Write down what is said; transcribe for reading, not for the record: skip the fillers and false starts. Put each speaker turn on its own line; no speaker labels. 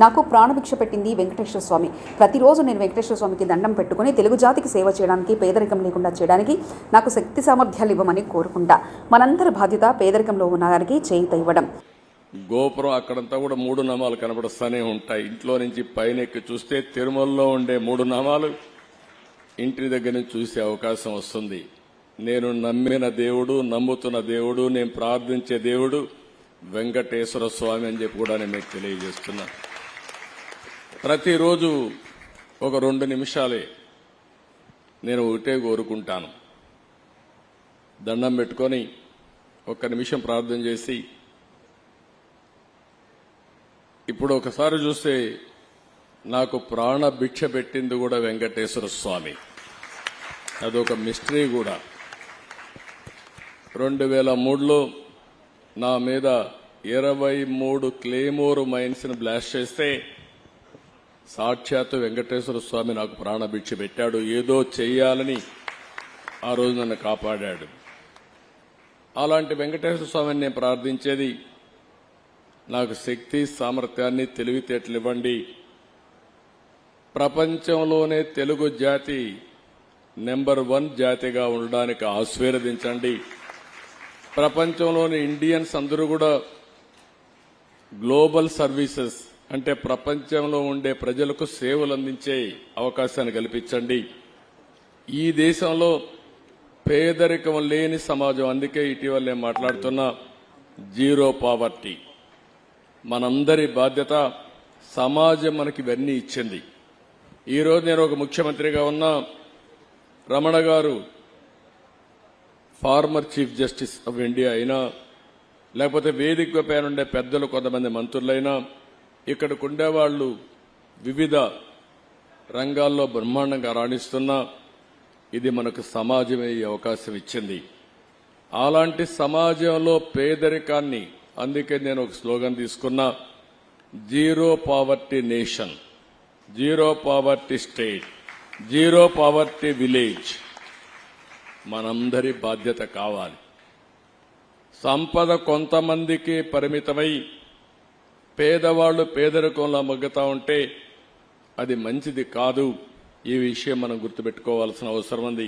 నాకు ప్రాణభిక్ష పెట్టింది వెంకటేశ్వర స్వామి. ప్రతిరోజు నేను వెంకటేశ్వర స్వామికి దండం పెట్టుకుని తెలుగు జాతికి సేవ చేయడానికి, పేదరికం లేకుండా చేయడానికి నాకు శక్తి సామర్థ్యాలు ఇవ్వమని కోరుకుంటా. మనందరి బాధ్యత పేదరికంలో ఉన్న వారికి చేయూత ఇవ్వడం.
గోపురం అక్కడంతా కూడా 3 నామాలు కనబడుస్తూనే ఉంటాయి. ఇంట్లో నుంచి పైన ఎక్కి చూస్తే తిరుమలలో ఉండే 3 నామాలు ఇంటి దగ్గర నుంచి చూసే అవకాశం వస్తుంది. నేను నమ్మిన దేవుడు, నమ్ముతున్న దేవుడు, నేను ప్రార్థించే దేవుడు వెంకటేశ్వర స్వామి అని చెప్పి కూడా నేను మీకు తెలియజేస్తున్నా. ప్రతిరోజు ఒక 2 నిమిషాలే నేను ఒకటే కోరుకుంటాను. దండం పెట్టుకొని 1 నిమిషం ప్రార్థన చేసి, ఇప్పుడు ఒకసారి చూస్తే నాకు ప్రాణ భిక్ష పెట్టింది కూడా వెంకటేశ్వర స్వామి. అదొక మిస్టరీ కూడా. 2003లో నా మీద 23 క్లేమోర్ మైన్స్ ని బ్లాస్ట్ చేస్తే సాక్షాత్తు వెంకటేశ్వర స్వామి నాకు ప్రాణభిక్ష పెట్టాడు. ఏదో చెయ్యాలని ఆ రోజు నన్ను కాపాడాడు. అలాంటి వెంకటేశ్వర స్వామిని నేను ప్రార్థించేది, నాకు శక్తి సామర్థ్యాన్ని, తెలివితేటలు ఇవ్వండి. ప్రపంచంలోనే తెలుగు జాతి నెంబర్ 1 జాతిగా ఉండడానికి ఆశీర్వదించండి. ప్రపంచంలోని ఇండియన్స్ అందరూ కూడా గ్లోబల్ సర్వీసెస్ అంటే ప్రపంచంలో ఉండే ప్రజలకు సేవలు అందించే అవకాశాన్ని కల్పించండి. ఈ దేశంలో పేదరికం లేని సమాజం, అందుకే ఇటీవల నేను మాట్లాడుతున్నా జీరో పావర్టీ. మనందరి బాధ్యత. సమాజం మనకి ఇవన్నీ ఇచ్చింది. ఈరోజు నేను ఒక ముఖ్యమంత్రిగా ఉన్నా, రమణ గారు former chief justice of India అయినా, లేకపోతే వేదిక పైన ఉండే పెద్దలు కొంతమంది మంత్రులైనా, ఇక్కడికి ఉండేవాళ్లు వివిధ రంగాల్లో బ్రహ్మాండంగా రాణిస్తున్నా, ఇది మనకు సమాజమే ఈ అవకాశం ఇచ్చింది. అలాంటి సమాజంలో పేదరికాన్ని, అందుకే నేను ఒక స్లోగన్ తీసుకున్నా, zero poverty nation, zero poverty state, zero poverty village. మనందరి బాధ్యత కావాలి. సంపద కొంతమందికి పరిమితమై పేదవాళ్లు పేదరికంలో మగ్గుతా ఉంటే అది మంచిది కాదు. ఈ విషయం మనం గుర్తుపెట్టుకోవాల్సిన అవసరం ఉంది.